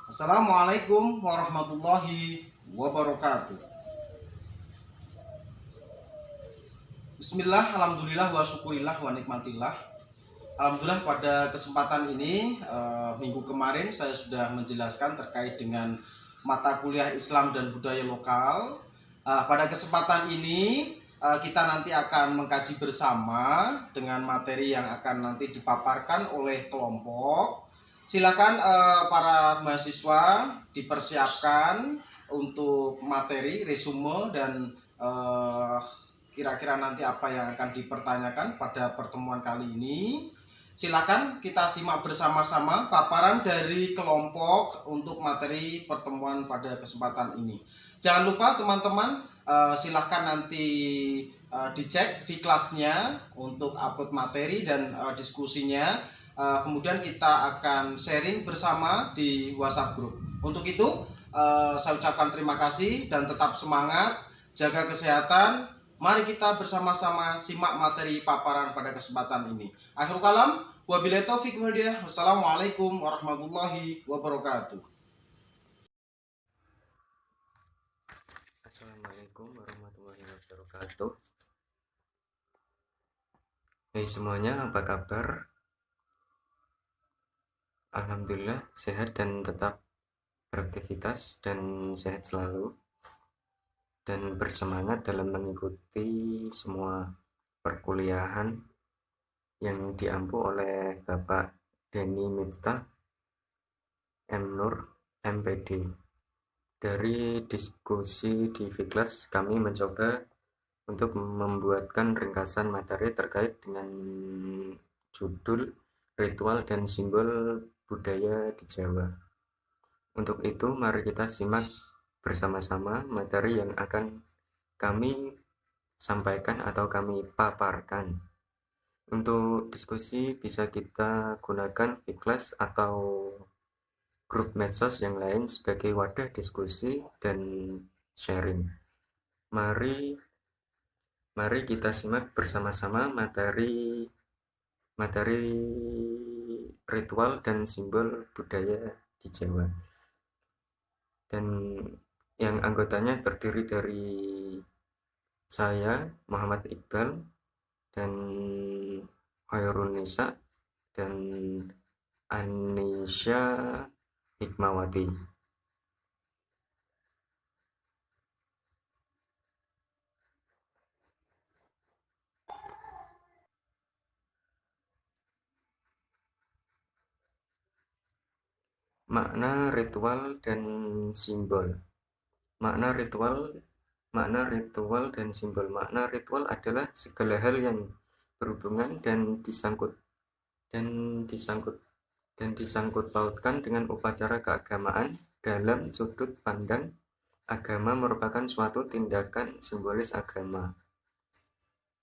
Assalamualaikum warahmatullahi wabarakatuh. Bismillah, alhamdulillah, wa syukurillah, wa nikmatillah. Alhamdulillah pada kesempatan ini minggu kemarin saya sudah menjelaskan terkait dengan mata kuliah Islam dan budaya lokal. Pada kesempatan ini kita nanti akan mengkaji bersama dengan materi yang akan nanti dipaparkan oleh kelompok. Silakan para mahasiswa dipersiapkan untuk materi, resume, dan kira-kira nanti apa yang akan dipertanyakan pada pertemuan kali ini. Silakan kita simak bersama-sama paparan dari kelompok untuk materi pertemuan pada kesempatan ini. Jangan lupa teman-teman, silakan nanti dicek V-Class-nya untuk upload materi dan diskusinya. Kemudian kita akan sharing bersama di WhatsApp group. Untuk itu, saya ucapkan terima kasih dan tetap semangat, jaga kesehatan. Mari kita bersama-sama simak materi paparan pada kesempatan ini. Akhirul kalam, wabillahi taufik wal hidayah. Wassalamualaikum warahmatullahi wabarakatuh. Assalamualaikum warahmatullahi wabarakatuh. Hai semuanya, apa kabar? Alhamdulillah sehat dan tetap beraktivitas dan sehat selalu dan bersemangat dalam mengikuti semua perkuliahan yang diampu oleh Bapak Denny Miftah M. Nur MPD. Dari diskusi di V-Class kami mencoba untuk membuatkan ringkasan materi terkait dengan judul ritual dan simbol budaya di Jawa. Untuk itu, mari kita simak bersama-sama materi yang akan kami sampaikan atau kami paparkan. Untuk diskusi bisa kita gunakan V-Class atau grup medsos yang lain sebagai wadah diskusi dan sharing. Mari kita simak bersama-sama materi ritual dan simbol budaya di Jawa. Dan yang anggotanya terdiri dari saya, Muhammad Iqbal, dan Khairun Nisa, dan Anisha Hikmawati. Makna ritual dan simbol. Makna ritual dan simbol. Makna ritual adalah segala hal yang berhubungan dan disangkut pautkan dengan upacara keagamaan. Dalam sudut pandang agama merupakan suatu tindakan simbolis agama.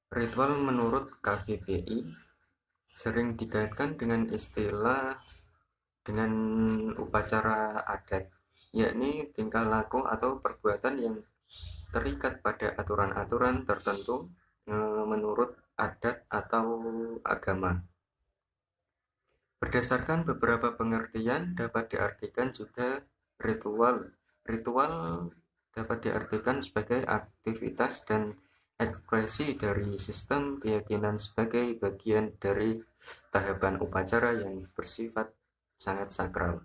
Ritual menurut KBBI sering dikaitkan dengan upacara adat, yakni tingkah laku atau perbuatan yang terikat pada aturan-aturan tertentu menurut adat atau agama. Berdasarkan beberapa pengertian dapat diartikan juga ritual. Ritual dapat diartikan sebagai aktivitas dan ekspresi dari sistem keyakinan sebagai bagian dari tahapan upacara yang bersifat sangat sakral.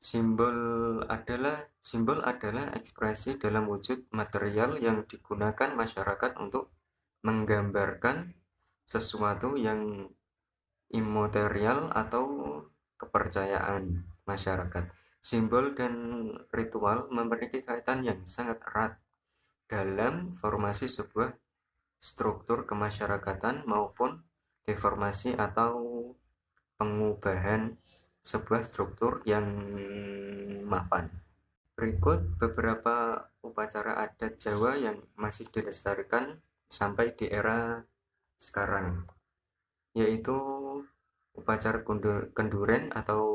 Simbol adalah ekspresi dalam wujud material yang digunakan masyarakat untuk menggambarkan sesuatu yang imaterial atau kepercayaan masyarakat. Simbol dan ritual memiliki kaitan yang sangat erat dalam formasi sebuah struktur kemasyarakatan maupun deformasi atau pengubahan sebuah struktur yang mapan. Berikut beberapa upacara adat Jawa yang masih dilestarikan sampai di era sekarang, yaitu upacara kenduren atau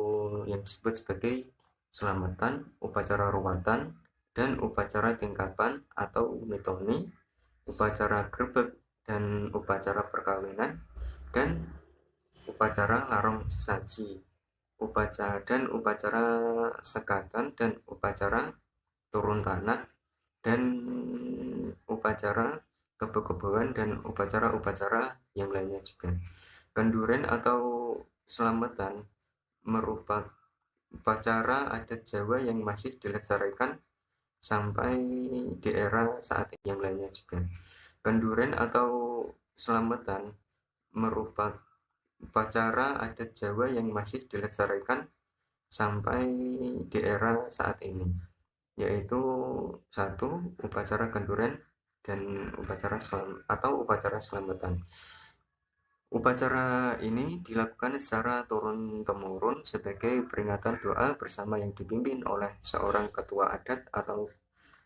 yang disebut sebagai selamatan, upacara ruwatan, dan upacara tingkapan atau mitoni, upacara grebek dan upacara perkawinan, dan upacara larung sesaji. upacara sekatan dan upacara turun tanah dan upacara kebo-keboan dan upacara-upacara yang lainnya juga. Kenduren atau selamatan merupakan upacara adat Jawa yang masih dilestarikan sampai di era saat ini yang lainnya juga. Kenduren atau selamatan merupakan upacara adat Jawa yang masih dilestarikan sampai di era saat ini, yaitu satu upacara kenduren dan upacara selamatan. Upacara ini dilakukan secara turun-temurun sebagai peringatan doa bersama yang dipimpin oleh seorang ketua adat atau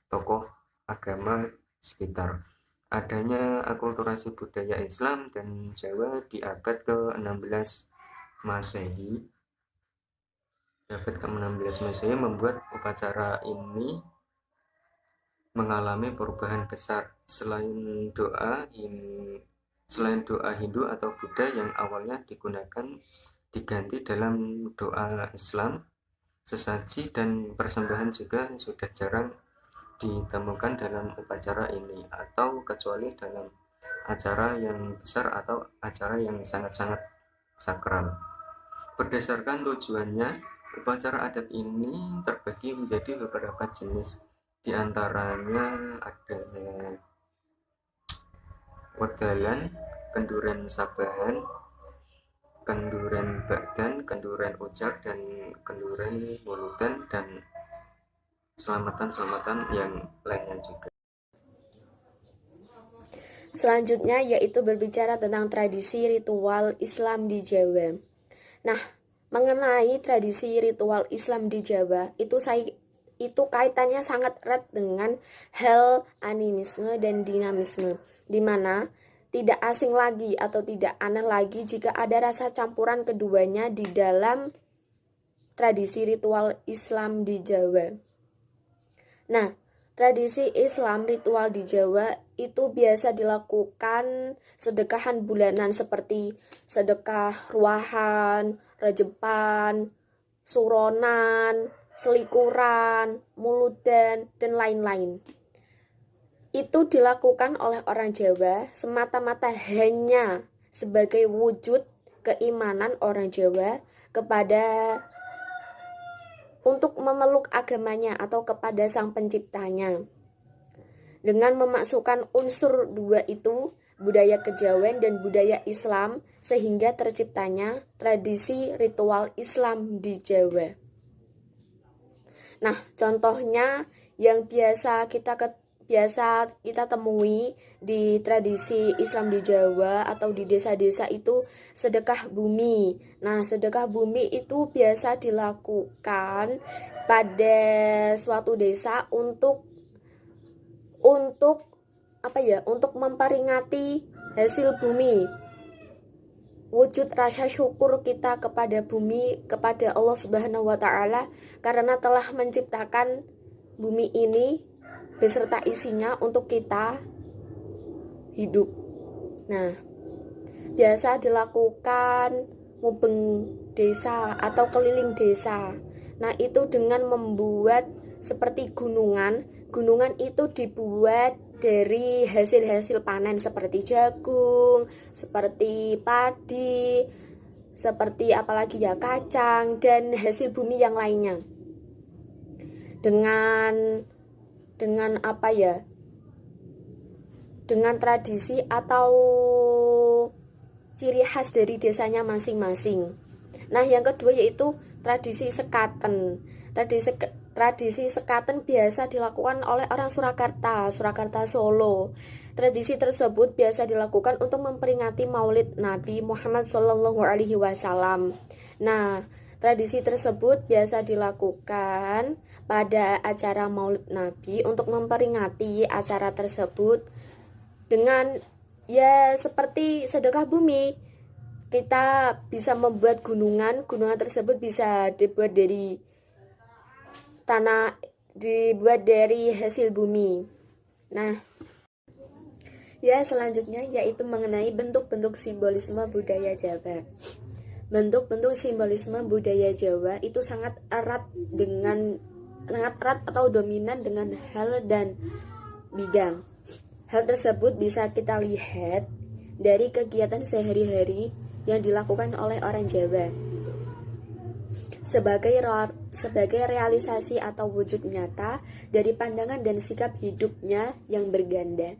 tokoh agama sekitar. Adanya akulturasi budaya Islam dan Jawa di abad ke-16 Masehi. Membuat upacara ini mengalami perubahan besar. Selain doa Hindu atau Buddha yang awalnya digunakan diganti dalam doa Islam, sesaji dan persembahan juga sudah jarang ditemukan dalam upacara ini, atau kecuali dalam acara yang besar atau acara yang sangat-sangat sakral. Berdasarkan tujuannya, upacara adat ini terbagi menjadi beberapa jenis. Di antaranya ada wedalan, kenduren sabahan, kenduren bagdan, kenduren ujar, dan kenduren wuludan, dan selamatan-selamatan yang lainnya juga. Selanjutnya yaitu berbicara tentang tradisi ritual Islam di Jawa. Nah, mengenai tradisi ritual Islam di Jawa, itu kaitannya sangat erat dengan hal animisme dan dinamisme, di mana tidak asing lagi atau tidak aneh lagi jika ada rasa campuran keduanya di dalam tradisi ritual Islam di Jawa. Nah, tradisi Islam ritual di Jawa itu biasa dilakukan sedekahan bulanan seperti sedekah ruahan, rejepan, suronan, selikuran, muludan, dan lain-lain. Itu dilakukan oleh orang Jawa semata-mata hanya sebagai wujud keimanan orang Jawa kepada untuk memeluk agamanya atau kepada sang penciptanya. Dengan memasukkan unsur dua itu, budaya kejawen dan budaya Islam, sehingga terciptanya tradisi ritual Islam di Jawa. Nah, contohnya yang biasa kita temui di tradisi Islam di Jawa atau di desa-desa itu sedekah bumi. Nah, sedekah bumi itu biasa dilakukan pada suatu desa untuk memperingati hasil bumi. Wujud rasa syukur kita kepada bumi, kepada Allah Subhanahu wa Ta'ala, karena telah menciptakan bumi ini beserta isinya untuk kita hidup. Nah, biasa dilakukan mubeng desa atau keliling desa. Nah, itu dengan membuat seperti gunungan. Gunungan itu dibuat dari hasil-hasil panen seperti jagung, seperti padi, seperti apalagi ya kacang dan hasil bumi yang lainnya. Dengan tradisi atau ciri khas dari desanya masing-masing. Nah, yang kedua yaitu tradisi sekaten. Tradisi sekaten biasa dilakukan oleh orang Surakarta Solo. Tradisi tersebut biasa dilakukan untuk memperingati Maulid Nabi Muhammad SAW. Nah, tradisi tersebut biasa dilakukan pada acara Maulid Nabi untuk memperingati acara tersebut dengan ya seperti sedekah bumi. Kita bisa membuat gunungan tersebut bisa dibuat dari hasil bumi. Nah, ya selanjutnya yaitu mengenai bentuk-bentuk simbolisme budaya Jawa. bentuk-bentuk simbolisme budaya Jawa itu sangat erat atau dominan dengan hal dan bidang. Hal tersebut bisa kita lihat dari kegiatan sehari-hari yang dilakukan oleh orang Jawa sebagai realisasi atau wujud nyata dari pandangan dan sikap hidupnya yang berganda.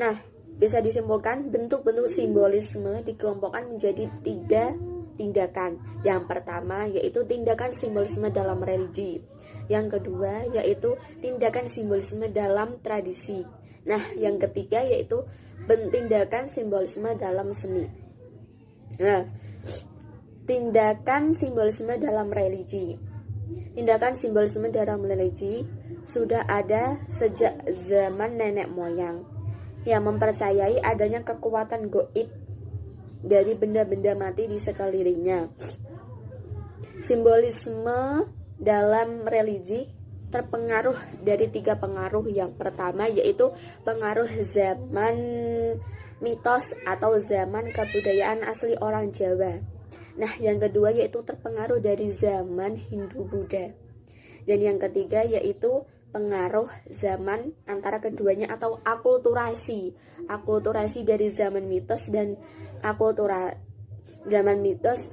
Nah, bisa disimpulkan bentuk-bentuk simbolisme dikelompokkan menjadi 3 tindakan. Yang pertama yaitu tindakan simbolisme dalam religi. Yang kedua yaitu tindakan simbolisme dalam tradisi. Nah, yang ketiga yaitu tindakan simbolisme dalam seni. Nah, tindakan simbolisme dalam religi. Tindakan simbolisme dalam religi sudah ada sejak zaman nenek moyang yang mempercayai adanya kekuatan gaib dari benda-benda mati di sekelilingnya. Simbolisme dalam religi terpengaruh dari 3 pengaruh. Yang pertama yaitu pengaruh zaman mitos atau zaman kebudayaan asli orang Jawa. Nah, yang kedua yaitu terpengaruh dari zaman Hindu-Buddha. Dan yang ketiga yaitu pengaruh zaman antara keduanya atau akulturasi dari zaman mitos dan zaman mitos.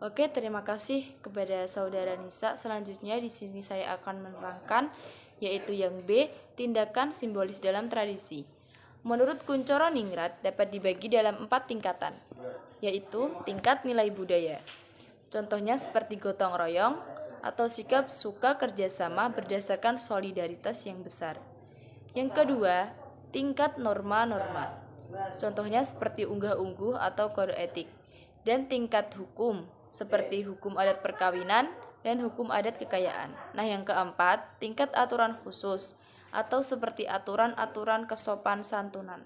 Oke, terima kasih kepada saudara Nisa. Selanjutnya di sini saya akan menerangkan yaitu yang B, tindakan simbolis dalam tradisi. Menurut Kuncoro Ningrat dapat dibagi dalam 4 tingkatan, yaitu tingkat nilai budaya. Contohnya seperti gotong royong atau sikap suka kerjasama berdasarkan solidaritas yang besar. Yang kedua, tingkat norma-norma. Contohnya seperti unggah-ungguh atau kode etik. Dan tingkat hukum, seperti hukum adat perkawinan dan hukum adat kekayaan. Nah, yang keempat, tingkat aturan khusus atau seperti aturan-aturan kesopan santunan.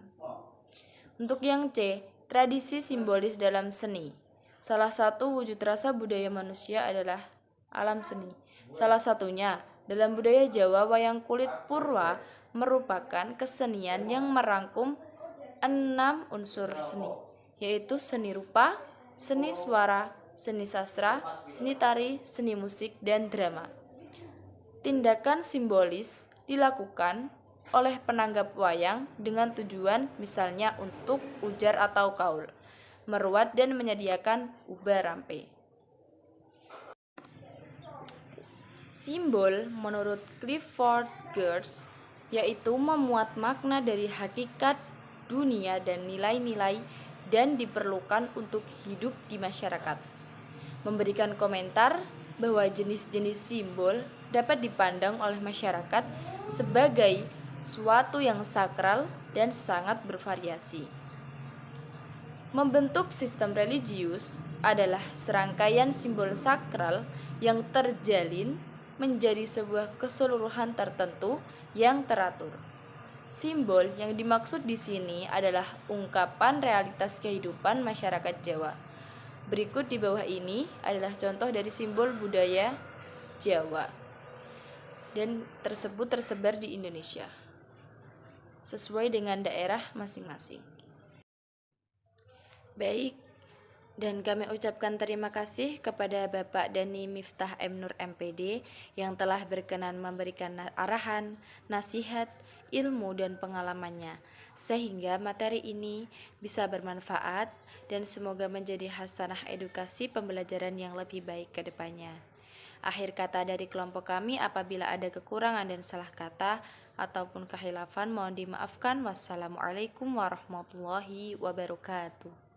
Untuk yang C, tradisi simbolis dalam seni. Salah satu wujud rasa budaya manusia adalah alam seni. Salah satunya, dalam budaya Jawa, wayang kulit purwa merupakan kesenian yang merangkum 6 unsur seni, yaitu seni rupa, seni suara, seni sastra, seni tari, seni musik, dan drama. Tindakan simbolis dilakukan oleh penanggap wayang dengan tujuan misalnya untuk ujar atau kaul, meruat dan menyediakan ubah rampe. Simbol menurut Clifford Geertz yaitu memuat makna dari hakikat dunia dan nilai-nilai dan diperlukan untuk hidup di masyarakat. Memberikan komentar bahwa jenis-jenis simbol dapat dipandang oleh masyarakat sebagai suatu yang sakral dan sangat bervariasi. Membentuk sistem religius adalah serangkaian simbol sakral yang terjalin menjadi sebuah keseluruhan tertentu yang teratur. Simbol yang dimaksud di sini adalah ungkapan realitas kehidupan masyarakat Jawa. Berikut di bawah ini adalah contoh dari simbol budaya Jawa dan tersebut tersebar di Indonesia sesuai dengan daerah masing-masing. Baik, dan kami ucapkan terima kasih kepada Bapak Dhani Miftah M. Nur MPD yang telah berkenan memberikan arahan, nasihat, ilmu, dan pengalamannya, sehingga materi ini bisa bermanfaat dan semoga menjadi hasanah edukasi pembelajaran yang lebih baik ke depannya. Akhir kata dari kelompok kami, apabila ada kekurangan dan salah kata ataupun kehilafan mohon dimaafkan. Wassalamualaikum warahmatullahi wabarakatuh.